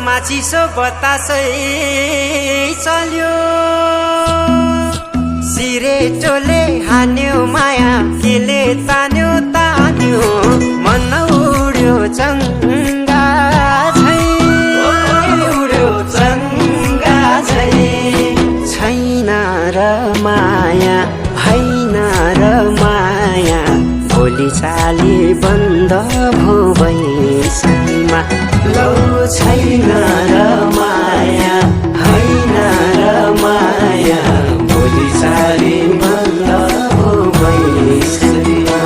आँखामा चिसो बतासै चल्यो सिरेटोले हान्यो माया केले तान्यो तान्यो मन उड्यो चङ्गा झै उड्यो चङ्गा झै छैन र माया हैन र माया भोलि चाली बन्द भो बैसैमा लौ छैन र माया हैन र माया भोलि चाली बन्द भो बैसैमा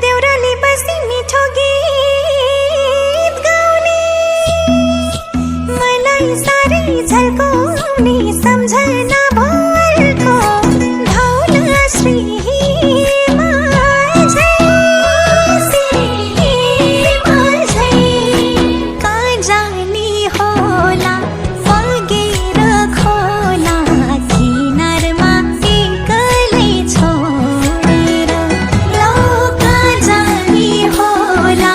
देउराली बस्ती मिठो गीत गाउने मलाई साह्रै झल्काउने सम्झना भरको धौला श्रीमा झै कहाँ जाने होला फल्केर खोला किनारमा एक्लै छोडेर लौ कहाँ जाने होला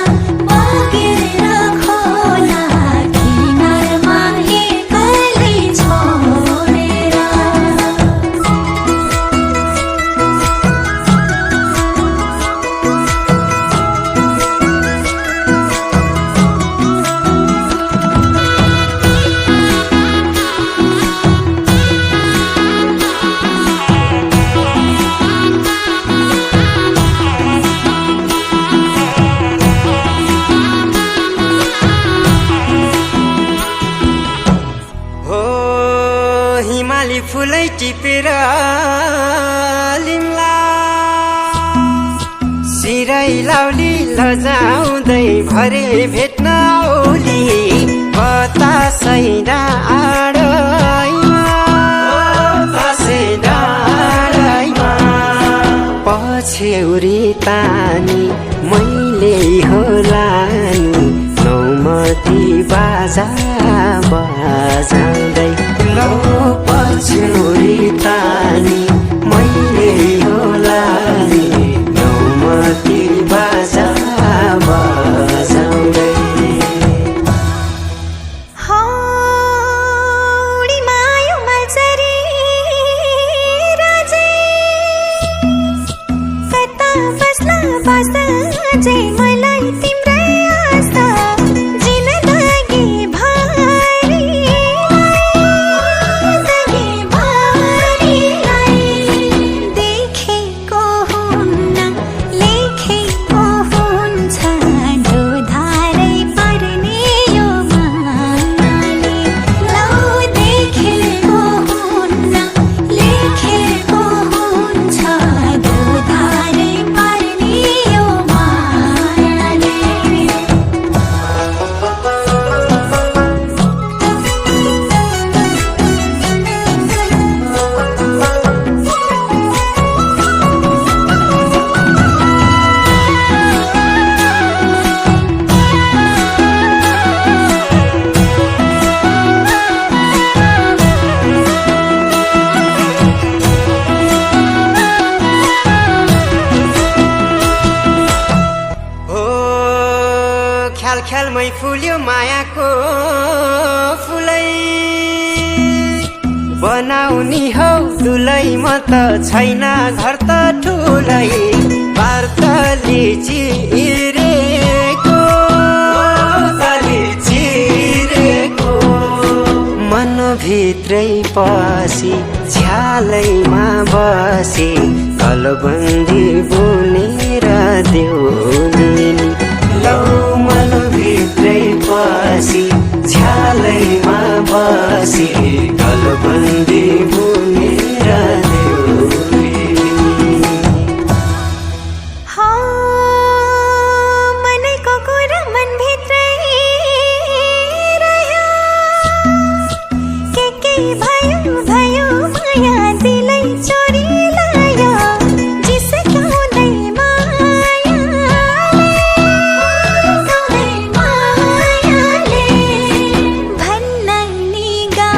फल्केर खोला किनारमा एक्लै छोडेर हो हिमाली फुलै टिपेर लिम्ला सिरै लाउली लजाउँदै भरे भेट्न औली बतासै डाँडैमा पछ्यौरी तानी मैले होला नि नौमती बाजा बजाउँदै लौ पछ्यौरी तानी मैले होला नि नौमती बाजा बजाउँदै हौडी मायो मल्सरी राजे कता बस्ला बस्दा जे मलाई तिम्रै आस्था जिन्दगी भरिलाई देखेको हुन्न लेखेको हुन्छ ढोधारै पर्ने यो मायाले लौ देखेको हुन्न लेखेको हुन्छ ढोधारै पर्ने यो मायाले हो ख्याल ख्यालमै फुल्यो मायाको फुलै बनाउनी हौ दुलै म त छैन घर त ठुलै पार्तली चिरेको मनभित्रै पसी झ्यालैमा बसी कलबन्दी बुनेर देउलिनी लौ मनभित्रै पसी झ्यालैमा बसी कलबन्दी बुनेर देउलिनी मनैको कुरा मनभित्रै रह्यो के भयो भयो माया दिलै चोरी लायो जिस्काउँदै मायाले भन्न नि गा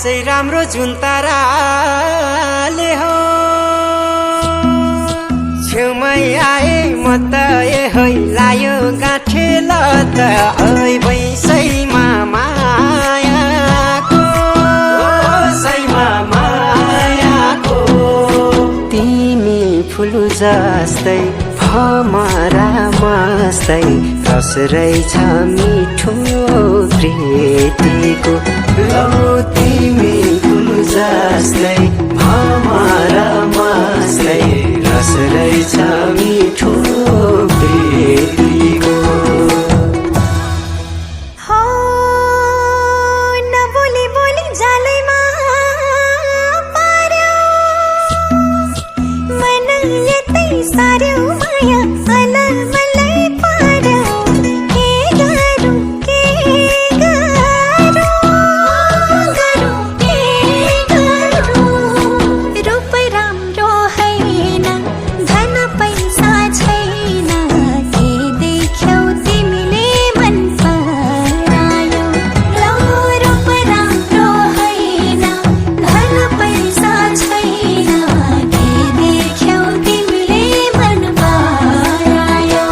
खासै राम्रो जुन ताराले हो छेउमै आए म त है लायो गाँठेल त ऐ बैसैमा मायाको सैमा मायाको तिमी फुल जस्तै भमरा मस्तै रस रहेछ मिठो प्रीतिको लौ तिमी फुल जस्तै भमरा मस्तै रस रहेछ मिठो प्रीतिको हो नबोली बोली जालैमा पार्यो मन यतै सार्यो माया अलमलै पार्यो के गरौँ के गरौँ रूप राम्रो हैन धन पैसा छैन के देख्यौ तिमीले मन परायो लौ रूप राम्रो हैन धन पैसा छैन के देख्यौ तिमीले मन परायो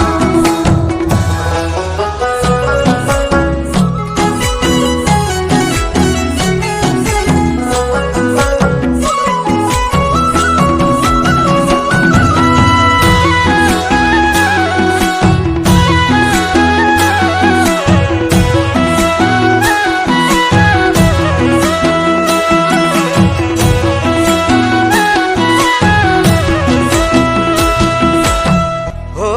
हो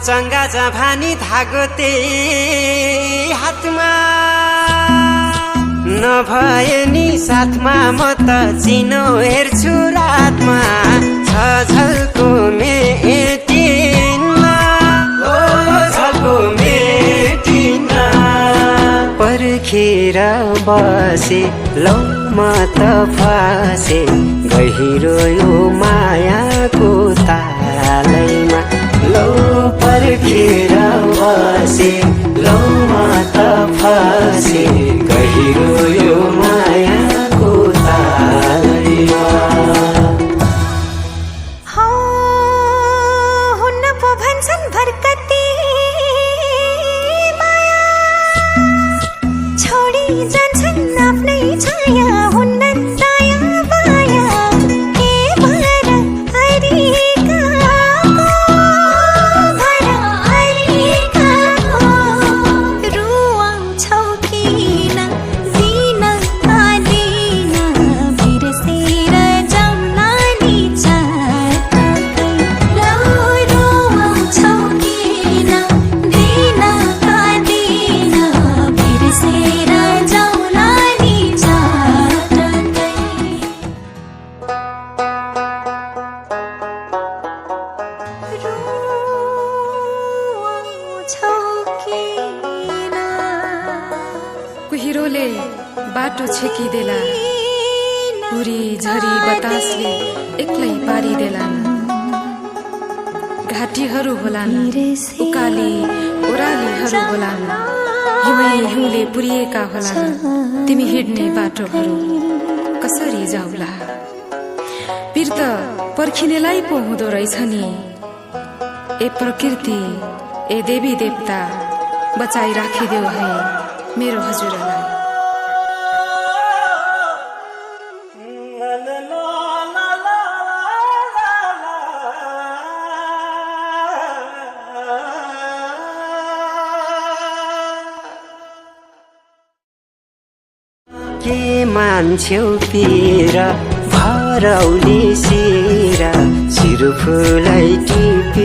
चङ्गा जभानी धागो त्यही हातमा नभए नि साथमा म त चिनो हेर्छु रातमा छ झल्को मेटिनमा ओ झल्को मेटिनमा पर्खेर बसे लौ म त फसे गहिरो यो मायाको तालैमा लौ पर्खेर बसे लौ म त फसे गहिरो यो मायाको तालैमा हो हुन्न पो भन्छन् भर्कती माया छोडी जान्छन् आफ्नै छाया हुन्न दया माया के भर रुवाउँछौ किन दिन आदिन बिर्सेर जाउँला नि चाटकै लौ रुवाउँछौ किन दिन आदिन बिर्सेर जाउँला नि चाटकै रुवाउँछौ किन कुहिरोले बाटो छेकिदेला हुरी झरी बतासले एक्लै पारिदेलान् घाटीहरू होलान् उकाली ओह्रालीहरू होलान् हिउँै हिउँले पुरिएका होलान् तिमी हिँड्ने बाटोहरू कसरी जाउला पिर त पर्खिनेलाई पो हुँदो रहेछ नि ए प्रकृति ए देवी देवता बचाइ राखिदेऊ है मेरो हजुरलाई के मान्छेउ पिर भरौली सिर सिर फुलै टिपी